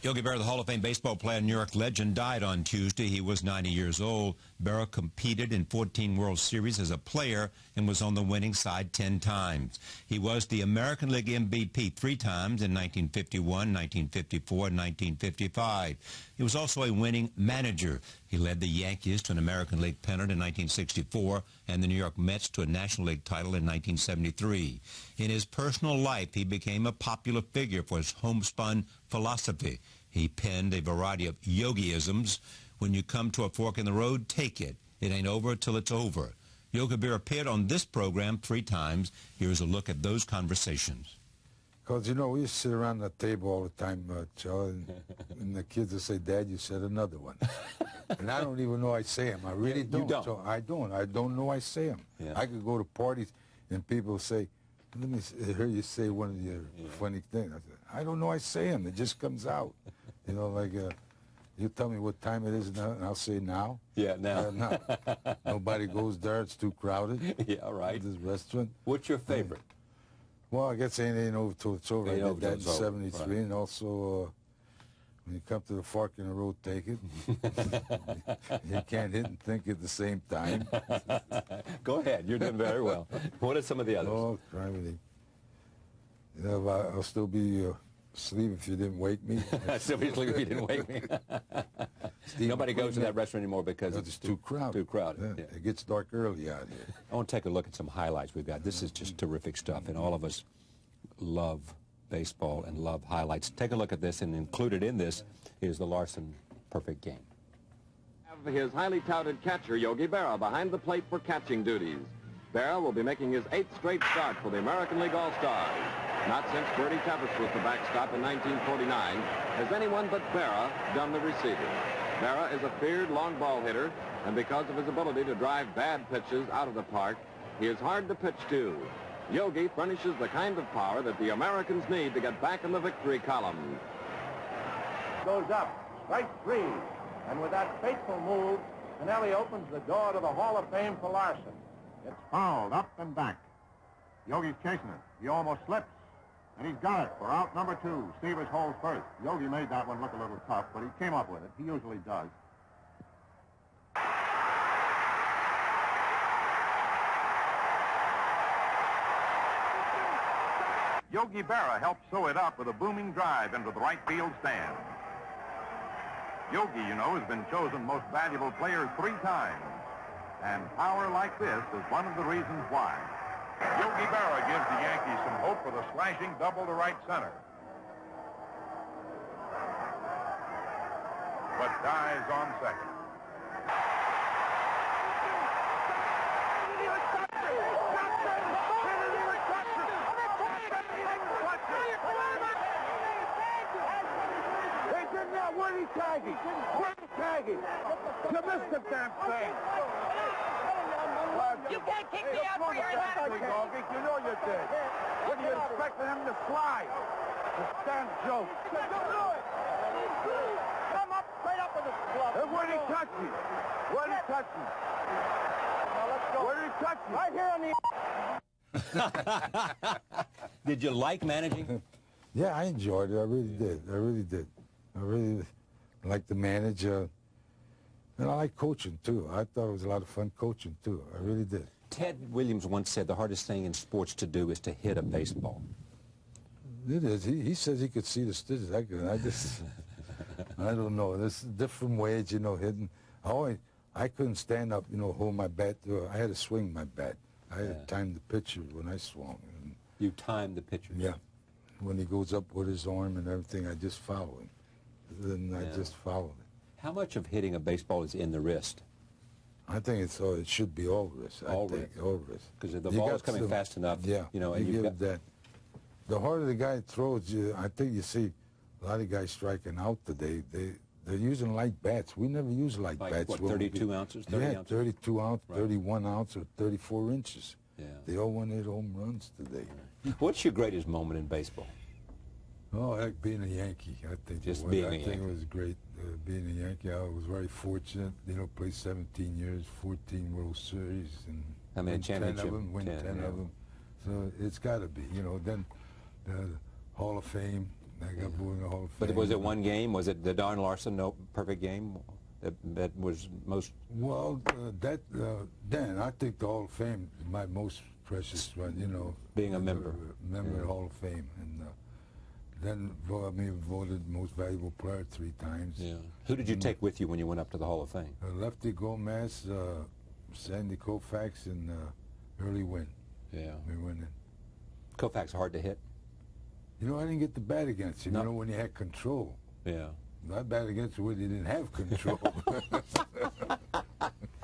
Yogi Berra, the Hall of Fame baseball player and New York legend, died on Tuesday. He was 90 years old. Berra competed in 14 World Series as a player and was on the winning side 10 times. He was the American League MVP 3 times in 1951, 1954, and 1955. He was also a winning manager. He led the Yankees to an American League pennant in 1964 and the New York Mets to a National League title in 1973. In his personal life, he became a popular figure for his homespun philosophy. He penned a variety of yogiisms. When you come to a fork in the road, take it. It ain't over till it's over. Yogi Berra appeared on this program 3 times. Here's a look at those conversations. Because, you know, we used to sit around the table all the time, Joe, and the kids would say, Dad, you said another one. And I don't even know I say them. I really don't. You don't. So I don't know I say them. Yeah. I could go to parties and people say, let me hear you say one of your funny things. I said, I don't know I say them. It just comes out. You know, like, you tell me what time it is now, and I'll say now. Yeah, now. Now. Nobody goes there. It's too crowded. Yeah, right. This restaurant. What's your favorite? Well, I guess it ain't over till it's over. I did that in 73, right. and also when you come to the fork in the road, take it. You can't hit and think at the same time. Go ahead. You're doing very well. What are some of the others? Oh, criminy. You know, I'll still be asleep if you didn't wake me. I'll still be asleep if you didn't wake me. Nobody goes to that restaurant anymore because it's too crowded. Too crowded. Yeah. It gets dark early out here. I want to take a look at some highlights we've got. This is just terrific stuff, and all of us love baseball and love highlights. Take a look at this, and included in this is the Larson perfect game. His highly touted catcher, Yogi Berra, behind the plate for catching duties. Berra will be making his 8th straight start for the American League All-Stars. Not since Bertie Tevis was the backstop in 1949 has anyone but Berra done the receiving. Berra is a feared long ball hitter, and because of his ability to drive bad pitches out of the park, he is hard to pitch to. Yogi furnishes the kind of power that the Americans need to get back in the victory column. Goes up, strike 3, and with that fateful move, Pinelli opens the door to the Hall of Fame for Larson. It's fouled up and back. Yogi's chasing it. He almost slips, and he's got it for out number 2. Stevers holds first. Yogi made that one look a little tough, but he came up with it. He usually does. Yogi Berra helped sew it up with a booming drive into the right field stand. Yogi, you know, has been chosen most valuable player 3 times. And power like this is one of the reasons why. Yogi Berra gives the Yankees some hope with a slashing double to right center. But dies on second. Where'd he tag him? Where'd he tag him? You missed the damn thing. You can't kick me out for your hat. You know you did. When you expected him to slide. The stand joke. Don't do it. Come up, straight up with his glove. And where'd he touch him? Where'd he touch him? Now let's go. Where'd he touch him? Right here on the... Did you like managing? Yeah, I enjoyed it. I really did. I really did. I really like to manage, and I like coaching, too. I thought it was a lot of fun coaching, too. I really did. Ted Williams once said the hardest thing in sports to do is to hit a baseball. It is. He says he could see the stitches. I don't know. There's different ways, you know, hitting. I couldn't stand up, you know, hold my bat. I had to swing my bat. I had to time the pitcher when I swung. And you timed the pitcher? Yeah. When he goes up with his arm and everything, I just follow him. Then I just follow it. How much of hitting a baseball is in the wrist? I think it should be all wrist. All wrist. Because if the ball is coming fast enough, yeah, you know, and you give that. The harder the guy throws, I think you see a lot of guys striking out today. They're using light bats. We never use light bats. What, 32 ounces? 30 yeah, ounces? 32 ounce, right. 31 ounce, or 34 inches. Yeah. They all want to hit home runs today. Right. What's your greatest moment in baseball? Oh, like being a Yankee. I think just being a Yankee. I think it was great being a Yankee. I was very fortunate. You know, played 17 years, 14 World Series, and how many championships? 10 of them, win 10 of them. So it's got to be. You know, then the Hall of Fame, I got voted in the Hall of Fame. But was it one game? Was it the Don Larson perfect game that was most? Well, Dan, I think the Hall of Fame is my most precious one, you know. Being a member. Member of the Hall of Fame. And then voted most valuable player 3 times. Yeah. Who did you take with you when you went up to the Hall of Fame? Lefty Gomez, Sandy Koufax, and Early Wynn. Yeah. We went in. Koufax hard to hit? You know, I didn't get to bat against him. No. You know, when he had control. Yeah. I bat against him when he didn't have control.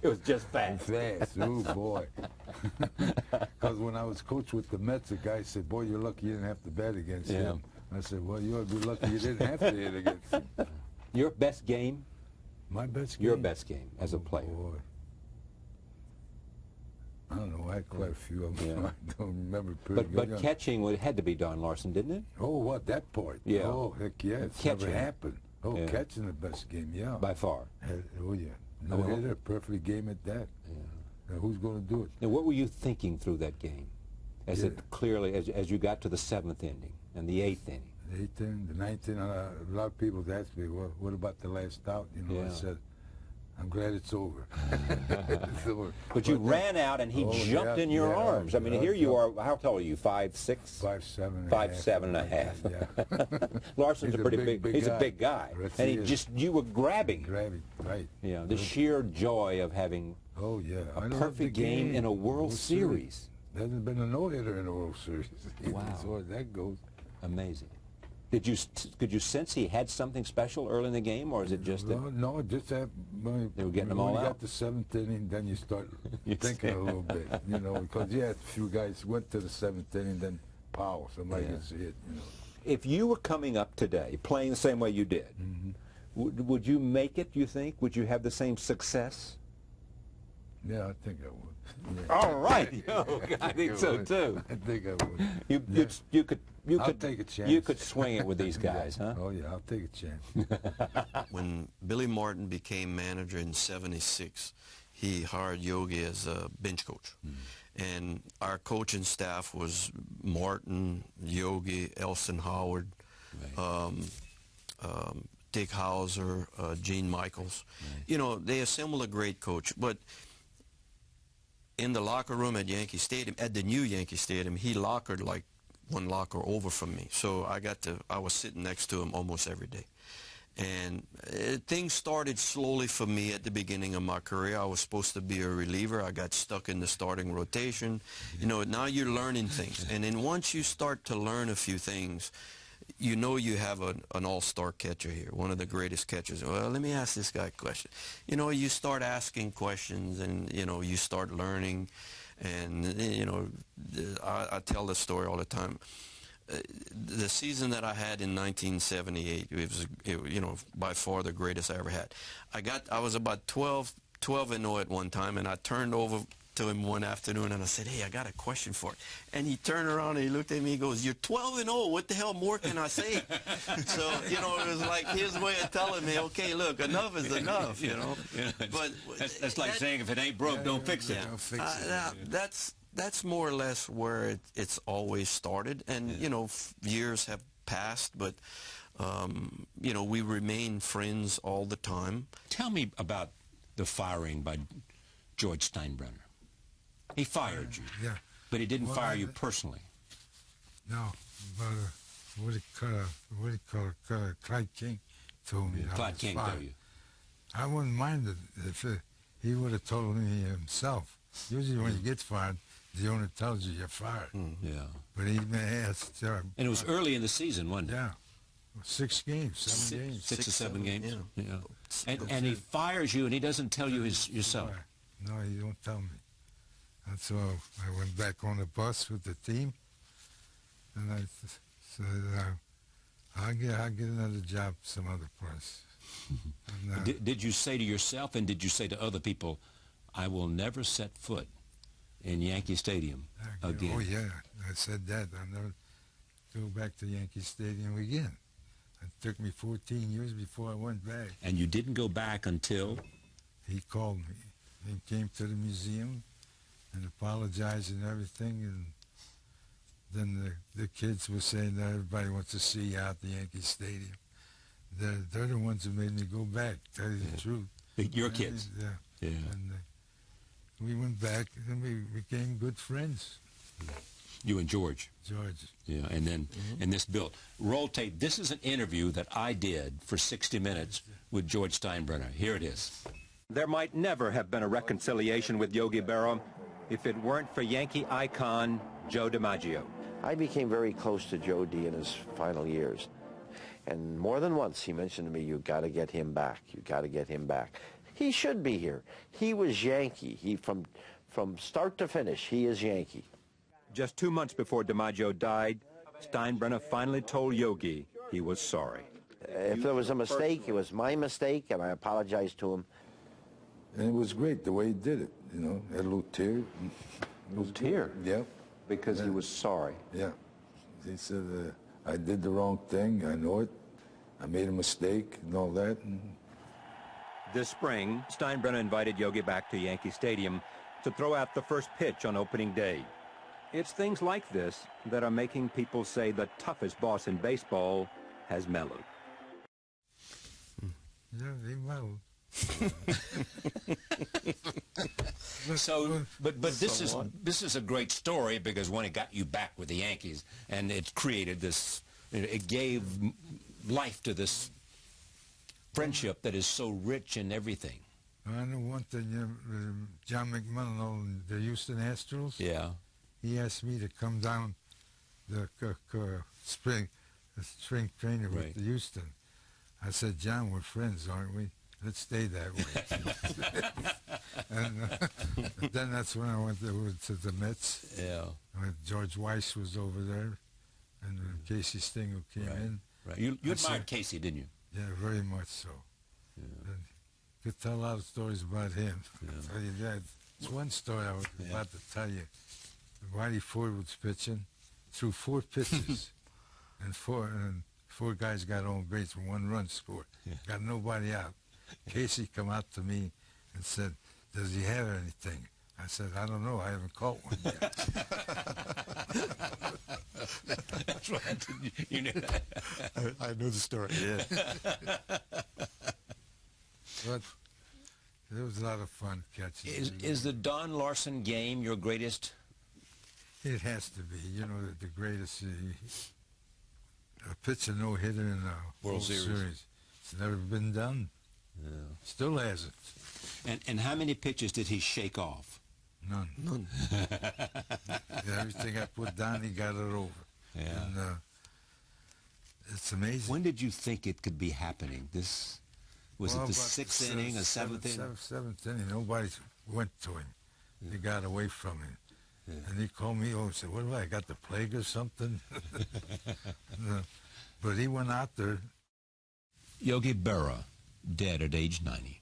It was just fast. Fast, oh boy. Because when I was coach with the Mets, a guy said, boy, you're lucky you didn't have to bat against him. I said, well, you ought to be lucky you didn't have to hit against him. Your best game? My best game? Your best game as a player. Boy. I don't know, I had quite a few of them. I don't remember pretty good. But catching had to be Don Larson, didn't it? Oh, what, that part? Yeah. Oh, heck yeah, it's Catching. never happened. Oh, Yeah. catching the best game, yeah. By far. Oh, yeah. No hitter, perfect game at that. Yeah. Now, who's going to do it? Now, what were you thinking through that game? As it clearly, as you got to the 7th inning and the 8th inning? The 8th inning, the 9th inning, a lot of people asked me, well, what about the last out? You know, I said, I'm glad it's over. It's over. But you ran out and he jumped in your arms. I mean, here you are. How tall are you? 5'6"? 5'7". 5'7" and a half. Yeah. Larson's a pretty big. He's a big guy, and you were grabbing. Grabbing, right? Yeah, the sheer joy of having a perfect game in a World Series. There hasn't been a no-hitter in a World Series. Wow, as far as that goes. Amazing. Could you sense he had something special early in the game, or is it just that? No, just that. They were getting them all out. When you out. got the 7th inning, then you start thinking a little bit, you know, because a few guys went to the 7th inning, then pow, somebody gets hit, you know. If you were coming up today, playing the same way you did, would you make it, you think? Would you have the same success? Yeah, I think I would. Yeah. All right. I think so, too. I think I would. I'll take a chance. You could swing it with these guys, huh? Oh, yeah, I'll take a chance. When Billy Martin became manager in '76, he hired Yogi as a bench coach. And our coaching staff was Martin, Yogi, Elson Howard, Dick Hauser, Gene Michaels. You know, they assembled a great coach. But in the locker room at Yankee Stadium, at the new Yankee Stadium, he lockered like one locker over from me. So I was sitting next to him almost every day. And things started slowly for me at the beginning of my career. I was supposed to be a reliever. I got stuck in the starting rotation. You know, now you're learning things. And then once you start to learn a few things, you know you have an all-star catcher here, one of the greatest catchers. Well, let me ask this guy a question. You know, you start asking questions and, you know, you start learning. And, you know, I tell this story all the time. The season that I had in 1978, it was, you know, by far the greatest I ever had. I was about 12-0 at one time, and I turned over to him one afternoon, and I said, hey, I got a question for you. And he turned around and he looked at me and goes, you're 12-0. What the hell more can I say? So, you know, it was like his way of telling me, okay, look, enough is enough, you know. But that's like saying if it ain't broke, don't fix it. Don't fix it. That's more or less where it's always started. And, you know, years have passed, but, you know, we remain friends all the time. Tell me about the firing by George Steinbrenner. He fired you, but he didn't fire you personally. No, but what do you call it? Clyde King told me. Clyde King told you. I wouldn't mind it if he would have told me himself. Usually when you get fired, the owner tells you you're fired. Yeah. But he asked. And it was early in the season, wasn't it? Yeah. 6 games, 7 games. 6 or 7 games. Yeah. And he fires you, and he doesn't tell you yourself. No, he don't tell me. And so I went back on the bus with the team, and I said, I'll get another job some other place. And, did you say to yourself, and did you say to other people, I will never set foot in Yankee Stadium again? Oh, yeah, I said that. I'll never go back to Yankee Stadium again. It took me 14 years before I went back. And you didn't go back until? He called me. He came to the museum and apologized and everything, and then the kids were saying that everybody wants to see you out the Yankee Stadium. They're the ones who made me go back, tell you the truth. Your kids? Yeah. Yeah. And we went back, and we became good friends. You and George. George. Yeah, and then and this built. Roll tape. This is an interview that I did for 60 Minutes with George Steinbrenner. Here it is. There might never have been a reconciliation with Yogi Berra if it weren't for Yankee icon Joe DiMaggio. I became very close to Joe D in his final years. And more than once he mentioned to me, you got to get him back. You got to get him back. He should be here. He was Yankee. He from start to finish, he is Yankee. Just 2 months before DiMaggio died, Steinbrenner finally told Yogi he was sorry. If there was a mistake, it was my mistake, and I apologized to him. And it was great the way he did it, you know, had a little tear. Little tear? Yep. Because he was sorry. Yeah. He said, I did the wrong thing, I know it. I made a mistake and all that. And This spring, Steinbrenner invited Yogi back to Yankee Stadium to throw out the first pitch on opening day. It's things like this that are making people say the toughest boss in baseball has mellowed. yeah, he mellowed. So, but this is a great story because when it got you back with the Yankees, and it created this, it gave life to this friendship that is so rich in everything. I know one thing, John McMullen, the Houston Astros. Yeah. He asked me to come down the spring training with Right. the Houston. I said, John, we're friends, aren't we? Let's stay that way. and then that's when I went to the Mets. Yeah. When George Weiss was over there, and Casey Stengel came in. Right. You I admired said, Casey, didn't you? Yeah, very much so. Yeah. And could tell a lot of stories about him. I'll tell you that. It's one story I was about to tell you. Whitey Ford was pitching, threw 4 pitches, and four guys got on base, 1 run scored. Got nobody out. Casey come out to me and said, does he have anything? I said, I don't know. I haven't caught one yet. That's right. You knew that. I know the story. Yeah. But it was a lot of fun catching. Is the Don Larson game your greatest? It has to be. You know, the greatest. A pitch a no-hitter in a World Series. It's never been done. Yeah. Still hasn't. And how many pitches did he shake off? None. Everything I put down, he got it over. Yeah. And it's amazing. When did you think it could be happening? Was it the about 6th inning, or 7th inning? Seventh inning. Nobody went to him. He got away from him. Yeah. And he called me over and said, what, I got the plague or something? But he went out there. Yogi Berra, dead at age 90.